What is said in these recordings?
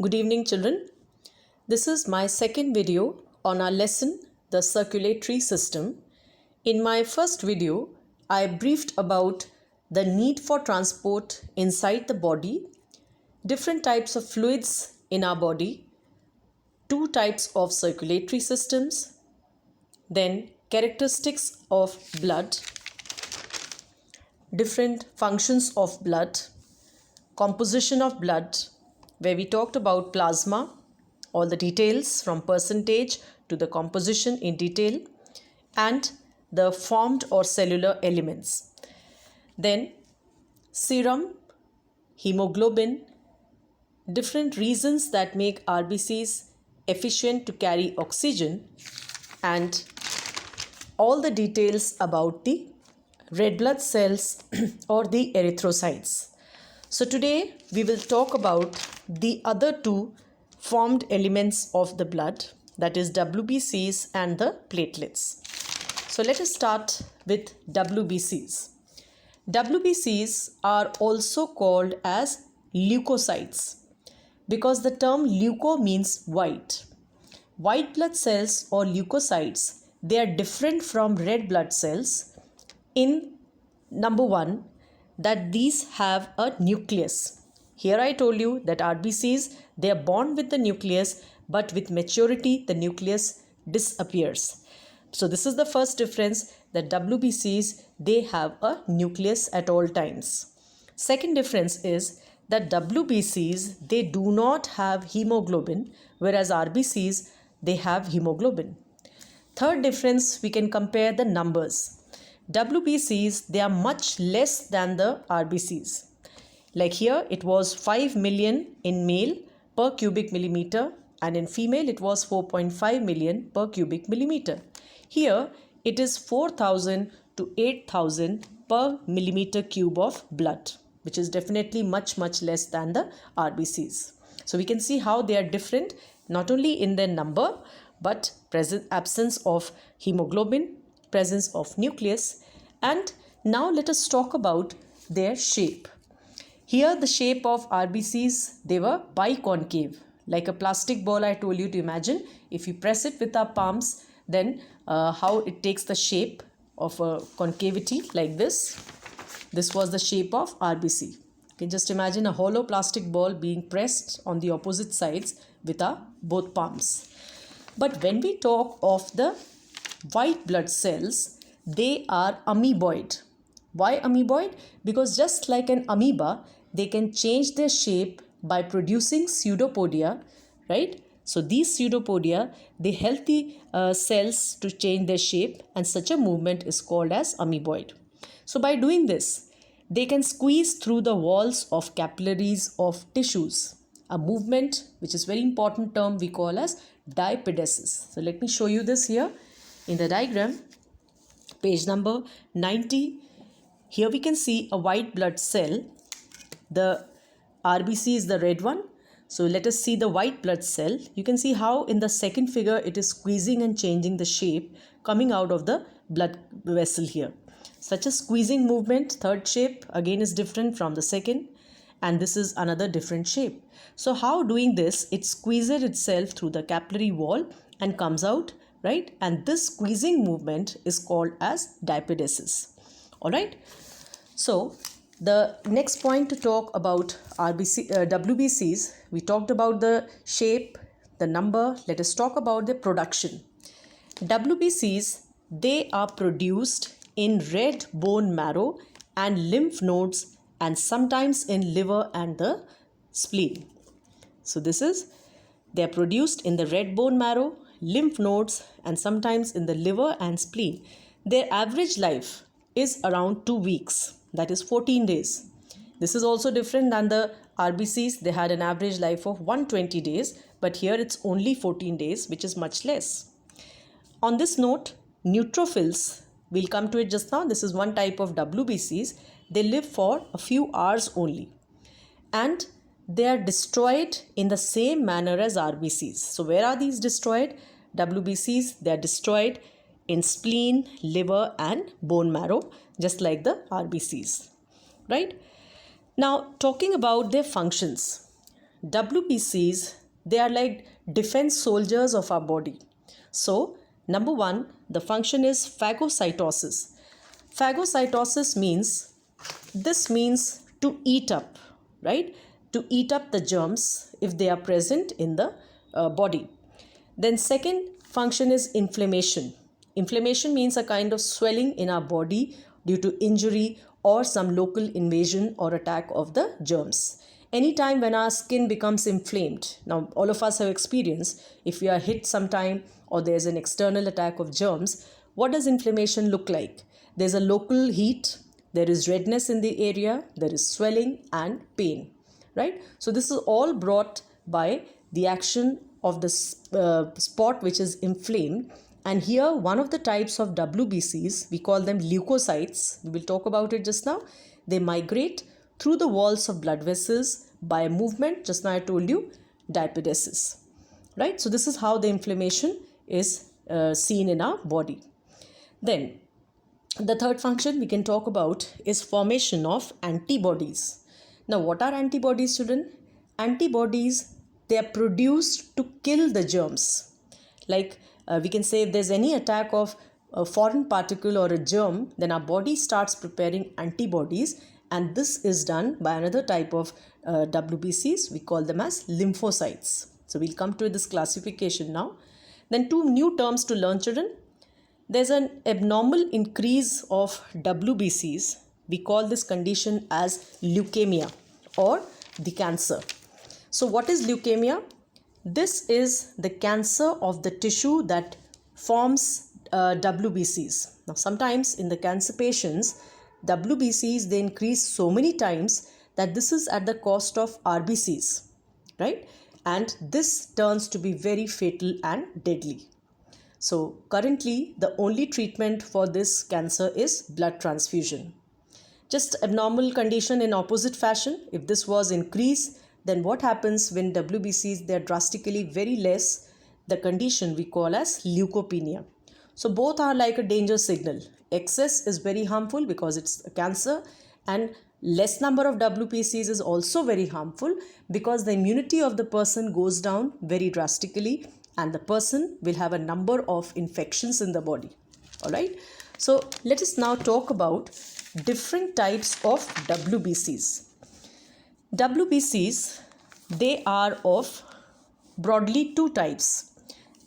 Good evening, children. This is my second video on our lesson, the circulatory system. In my first video, I briefed about the need for transport inside the body, different types of fluids in our body, two types of circulatory systems, then characteristics of blood, different functions of blood, composition of blood, where we talked about plasma, all the details from percentage to the composition in detail, and the formed or cellular elements. Then serum, hemoglobin, different reasons that make RBCs efficient to carry oxygen, and all the details about the red blood cells or the erythrocytes. So today we will talk about the other two formed elements of the blood, that is WBCs and the platelets. So let us start with WBCs. WBCs are also called as leukocytes because the term leuko means white. White blood cells or leukocytes, they are different from red blood cells in number one, that these have a nucleus. Here I told you that RBCs, they are born with the nucleus, but with maturity the nucleus disappears. So this is the first difference, that WBCs, they have a nucleus at all times. Second difference is that WBCs, they do not have hemoglobin, whereas RBCs, they have hemoglobin. Third difference, we can compare the numbers. WBCs, they are much less than the RBCs. Like here, it was 5 million in male per cubic millimeter, and in female, it was 4.5 million per cubic millimeter. Here, it is 4,000 to 8,000 per millimeter cube of blood, which is definitely much less than the RBCs. So we can see how they are different, not only in their number, but absence of hemoglobin, presence of nucleus. And now let us talk about their shape. Here the shape of RBCs, they were biconcave, like a plastic ball. I told you to imagine, if you press it with our palms, then how it takes the shape of a concavity like this. This was the shape of RBC. You can just imagine a hollow plastic ball being pressed on the opposite sides with our both palms. But when we talk of the white blood cells, they are amoeboid. Why amoeboid? Because just like an amoeba, they can change their shape by producing pseudopodia, right? So these pseudopodia, they help the cells to change their shape, and such a movement is called as amoeboid. So by doing this, they can squeeze through the walls of capillaries of tissues, a movement which is very important term we call as diapedesis. So let me show you this here in the diagram, page number 90. Here we can see a white blood cell. The RBC is the red one. So let us see the white blood cell. You can see how in the second figure it is squeezing and changing the shape coming out of the blood vessel here. Such a squeezing movement, third shape, again is different from the second, and this is another different shape. So how doing this, it squeezes itself through the capillary wall and comes out, right? And this squeezing movement is called as diapedesis. All right. So the next point to talk about WBCs, we talked about the shape, the number. Let us talk about the production. WBCs, they are produced in red bone marrow and lymph nodes, and sometimes in liver and the spleen. So they are produced in the red bone marrow, lymph nodes, and sometimes in the liver and spleen. Their average life is around 2 weeks, that is 14 days. This is also different than the RBCs. They had an average life of 120 days, but here it's only 14 days, which is much less. On this note, neutrophils, we'll come to it just now. This is one type of WBCs. They live for a few hours only, and they are destroyed in the same manner as RBCs. So where are these destroyed? WBCs, they are destroyed in spleen, liver, and bone marrow, just like the RBCs, right? Now, talking about their functions. WBCs, they are like defense soldiers of our body. So, number one, the function is phagocytosis. Phagocytosis means, this means to eat up, right? To eat up the germs if they are present in the body. Then second function is inflammation. Inflammation means a kind of swelling in our body due to injury or some local invasion or attack of the germs. Anytime when our skin becomes inflamed, now all of us have experienced, if we are hit sometime or there's an external attack of germs, what does inflammation look like? There's a local heat, there is redness in the area, there is swelling and pain, right? So this is all brought by the action of the spot which is inflamed. And here one of the types of WBCs, we call them leukocytes, we will talk about it just now. They migrate through the walls of blood vessels by a movement, just now I told you, diapedesis, right? So this is how the inflammation is seen in our body. Then the third function we can talk about is formation of antibodies. Now what are antibodies, children? Antibodies, they are produced to kill the germs. Like we can say if there's any attack of a foreign particle or a germ, then our body starts preparing antibodies, and this is done by another type of WBCs. We call them as lymphocytes. So we'll come to this classification now. Then two new terms to learn, children. There's an abnormal increase of WBCs. We call this condition as leukemia or the cancer. So what is leukemia? This is the cancer of the tissue that forms WBCs. Now sometimes in the cancer patients, WBCs, they increase so many times that this is at the cost of RBCs, right? And this turns to be very fatal and deadly. So currently the only treatment for this cancer is blood transfusion. Just abnormal condition in opposite fashion, if this was increased, then what happens when WBCs, they are drastically very less, the condition we call as leukopenia. So both are like a danger signal. Excess is very harmful because it's a cancer, and less number of WBCs is also very harmful because the immunity of the person goes down very drastically and the person will have a number of infections in the body. All right. So let us now talk about different types of WBCs. WBCs, they are of broadly two types.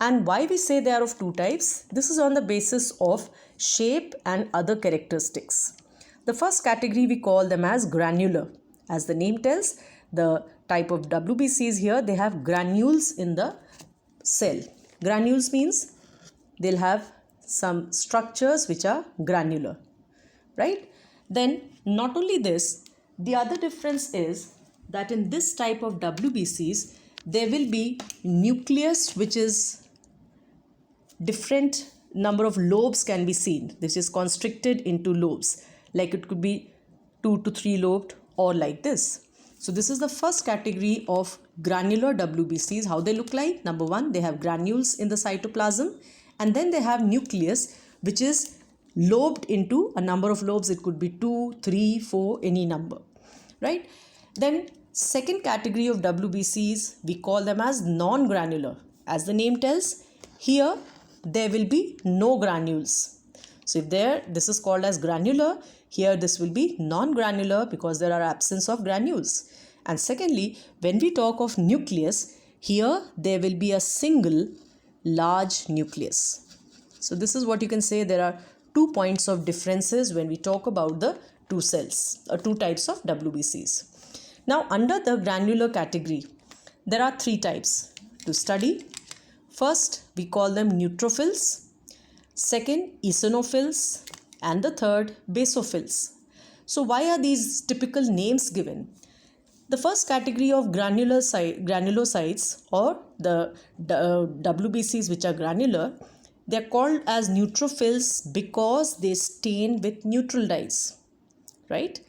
And why we say they are of two types? This is on the basis of shape and other characteristics. The first category we call them as granular. As the name tells, the type of WBCs here, they have granules in the cell. Granules means they'll have some structures which are granular, right? Then not only this, the other difference is that in this type of WBCs, there will be nucleus which is different number of lobes can be seen. This is constricted into lobes, like it could be 2 to 3 lobed or like this. So this is the first category of granular WBCs. How they look like? Number one, they have granules in the cytoplasm, and then they have nucleus which is lobed into a number of lobes. It could be 2, 3, 4, any number, right? Then second category of WBCs, we call them as non-granular. As the name tells, here there will be no granules. So if this is called as granular, here this will be non-granular because there are absence of granules. And secondly, when we talk of nucleus, here there will be a single large nucleus. So this is what you can say, there are 2 points of differences when we talk about the two cells or two types of WBCs. Now under the granular category, there are 3 types to study. First, we call them neutrophils. Second, eosinophils. And the third, basophils. So why are these typical names given? The first category of granulocytes or the WBCs which are granular, they are called as neutrophils because they stain with neutral dyes, right?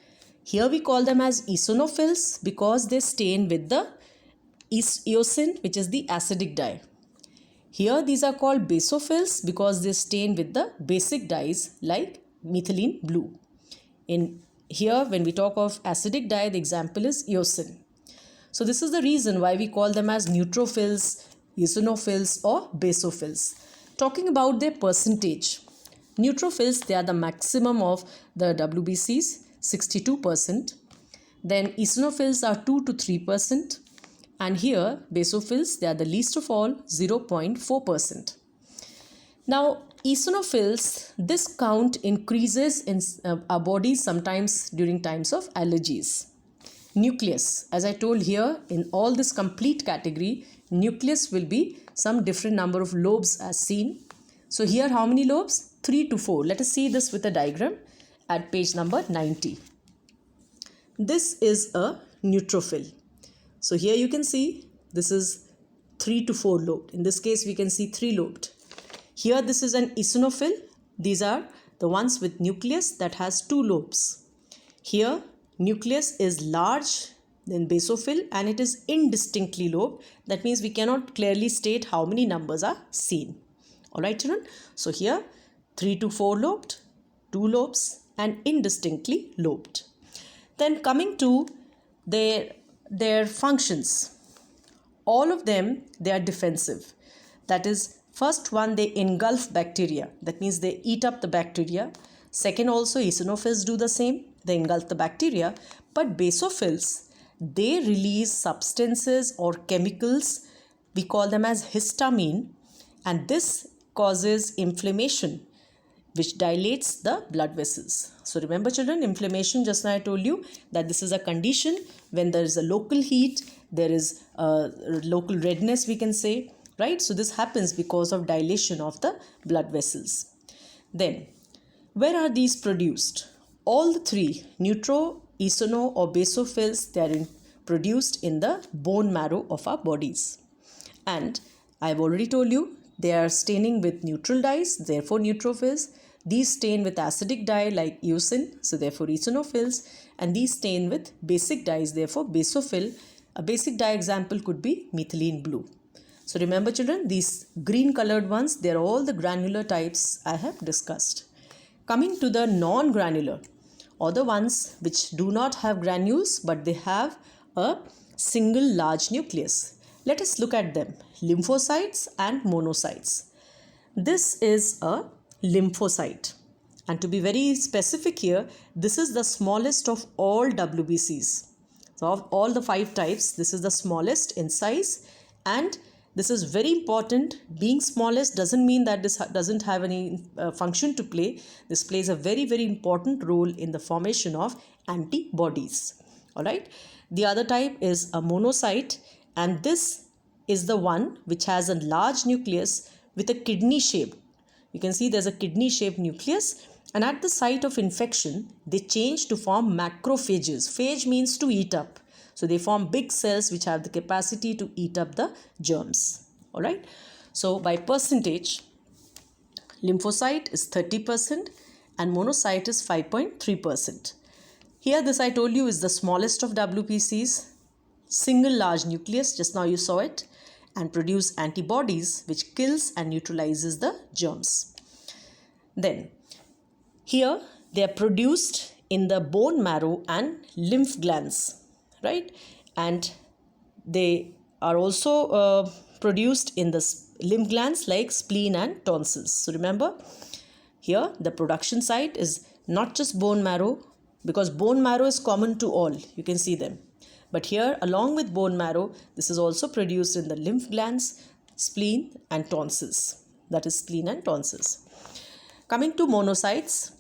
Here we call them as eosinophils because they stain with the eosin, which is the acidic dye. Here these are called basophils because they stain with the basic dyes like methylene blue. In here when we talk of acidic dye, the example is eosin. So this is the reason why we call them as neutrophils, eosinophils or basophils. Talking about their percentage, neutrophils, they are the maximum of the WBCs, 62%. Then eosinophils are 2 to 3%. And here basophils, they are the least of all, 0.4%. Now eosinophils, this count increases in our bodies sometimes during times of allergies. Nucleus, as I told here, in all this complete category, nucleus will be some different number of lobes as seen. So here how many lobes? 3 to 4. Let us see this with a diagram at page number 90. This is a neutrophil. So here you can see this is 3 to 4 lobed. In this case we can see 3 lobed. Here this is an eosinophil. These are the ones with nucleus that has 2 lobes. Here nucleus is large than basophil and it is indistinctly lobed. That means we cannot clearly state how many numbers are seen. Alright children. So here 3 to 4 lobed, 2 lobes and indistinctly lobed. Then coming to their functions. All of them, they are defensive. That is, first one, they engulf bacteria. That means they eat up the bacteria. Second, also eosinophils do the same. They engulf the bacteria. But basophils, they release substances or chemicals. We call them as histamine. And this causes inflammation, which dilates the blood vessels. So remember children, inflammation, just now I told you that this is a condition when there is a local heat, there is a local redness we can say, right? So this happens because of dilation of the blood vessels. Then, where are these produced? All the three, neutro, eosono or basophils, they are produced in the bone marrow of our bodies. And I have already told you, they are staining with neutral dyes, therefore neutrophils. These stain with acidic dye like eosin, so therefore eosinophils. And these stain with basic dyes, therefore basophil. A basic dye example could be methylene blue. So remember children, these green colored ones, they are all the granular types I have discussed. Coming to the non-granular, or the ones which do not have granules but they have a single large nucleus. Let us look at them, lymphocytes and monocytes. This is a lymphocyte, and to be very specific here, this is the smallest of all WBCs. So of all the 5 types, this is the smallest in size, and this is very important. Being smallest doesn't mean that this doesn't have any function to play. This plays a very, very important role in the formation of antibodies. Alright. The other type is a monocyte, and this is the one which has a large nucleus with a kidney shape. You can see there's a kidney shaped nucleus, and at the site of infection, they change to form macrophages. Phage means to eat up. So they form big cells which have the capacity to eat up the germs. Alright. So by percentage, lymphocyte is 30% and monocyte is 5.3%. Here this I told you is the smallest of WBCs, single large nucleus, just now you saw it, and produce antibodies which kills and neutralizes the germs. Then here they are produced in the bone marrow and lymph glands, right? And they are also produced in the lymph glands like spleen and tonsils. So remember, here the production site is not just bone marrow, because bone marrow is common to all. You can see them. But here, along with bone marrow, this is also produced in the lymph glands, spleen and tonsils. That is spleen and tonsils. Coming to monocytes,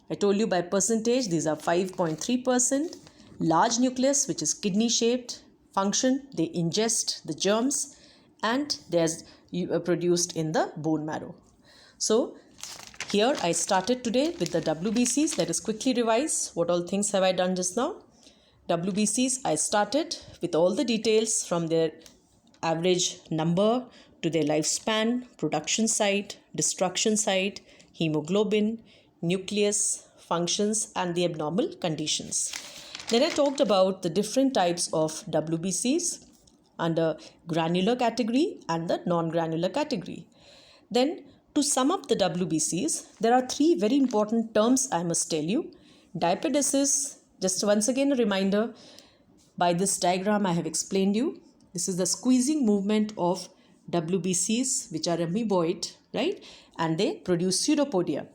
I told you by percentage, these are 5.3%. Large nucleus, which is kidney shaped. Function, they ingest the germs and they are produced in the bone marrow. So here I started today with the WBCs. Let us quickly revise what all things have I done just now. WBCs, I started with all the details from their average number to their lifespan, production site, destruction site, hemoglobin, nucleus, functions and the abnormal conditions. Then I talked about the different types of WBCs under granular category and the non-granular category. Then to sum up the WBCs, there are 3 very important terms I must tell you. Diapedesis, just once again a reminder, By this diagram I have explained you, this is the squeezing movement of WBCs, which are amoeboid, right? And they produce pseudopodia.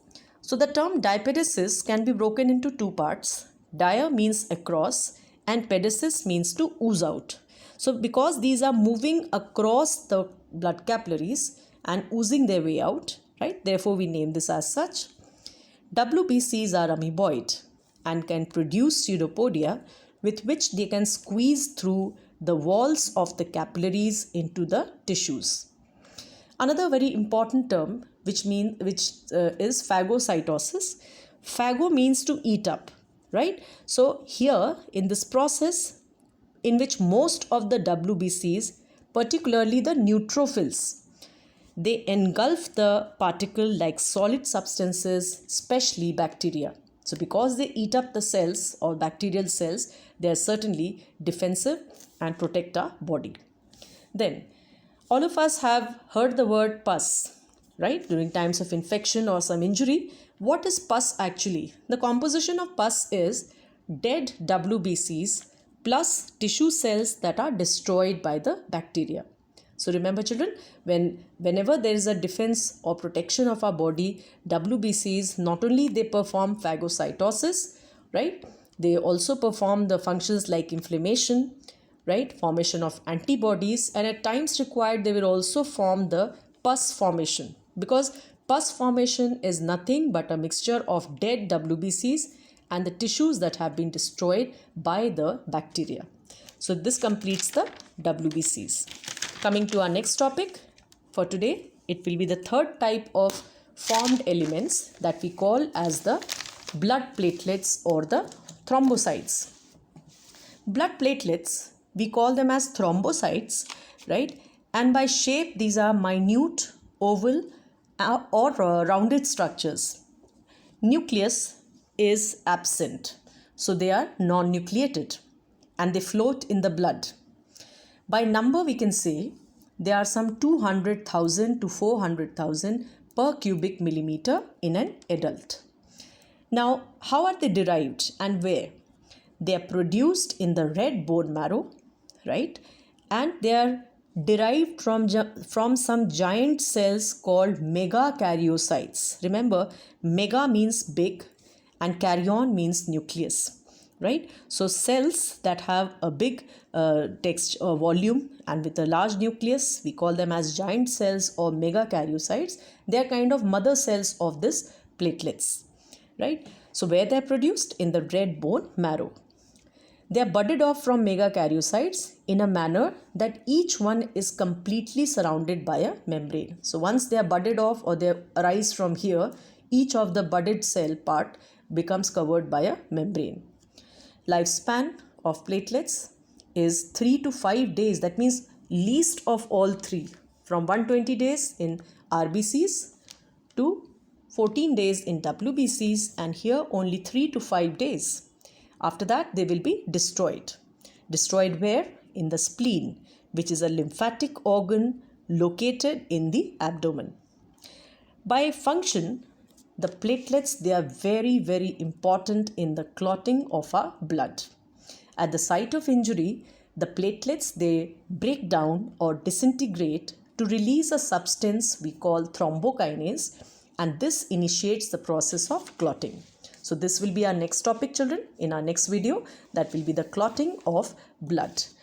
So the term dipedesis can be broken into two parts. Dia means across and pedesis means to ooze out. So because these are moving across the blood capillaries and oozing their way out, right? Therefore we name this as such. WBCs are amoeboid and can produce pseudopodia with which they can squeeze through the walls of the capillaries into the tissues. Another very important term which is phagocytosis. Phago means to eat up, right? So here in this process in which most of the WBCs, particularly the neutrophils, they engulf the particle like solid substances, especially bacteria. So because they eat up the cells or bacterial cells, they are certainly defensive and protect our body. Then all of us have heard the word pus, right? During times of infection or some injury. What is pus actually? The composition of pus is dead WBCs plus tissue cells that are destroyed by the bacteria. So remember children, whenever there is a defense or protection of our body, WBCs, not only they perform phagocytosis, right? They also perform the functions like inflammation, right? Formation of antibodies, and at times required they will also form the pus formation, because pus formation is nothing but a mixture of dead WBCs and the tissues that have been destroyed by the bacteria. So this completes the WBCs. Coming to our next topic for today, it will be the third type of formed elements that we call as the blood platelets or the thrombocytes. Blood platelets, we call them as thrombocytes, right? And by shape, these are minute, oval or rounded structures. Nucleus is absent, so they are non-nucleated and they float in the blood. By number, we can say there are some 200,000 to 400,000 per cubic millimeter in an adult. Now, how are they derived and where? They are produced in the red bone marrow, right? And they are derived from some giant cells called megakaryocytes. Remember, mega means big and karyon means nucleus, right? So cells that have a big volume and with a large nucleus, we call them as giant cells or megakaryocytes. They are kind of mother cells of this platelets, right? So where they are produced? In the red bone marrow. They are budded off from megakaryocytes in a manner that each one is completely surrounded by a membrane. So once they are budded off or they arise from here, each of the budded cell part becomes covered by a membrane. Lifespan of platelets is 3 to 5 days. That means least of all three, from 120 days in RBCs to 14 days in WBCs, and here only 3 to 5 days. After that, they will be destroyed. Destroyed where? In the spleen, which is a lymphatic organ located in the abdomen. By function, the platelets, they are very, very important in the clotting of our blood. At the site of injury, the platelets, they break down or disintegrate to release a substance we call thrombokinase, and this initiates the process of clotting. So this will be our next topic, children. In our next video, that will be the clotting of blood.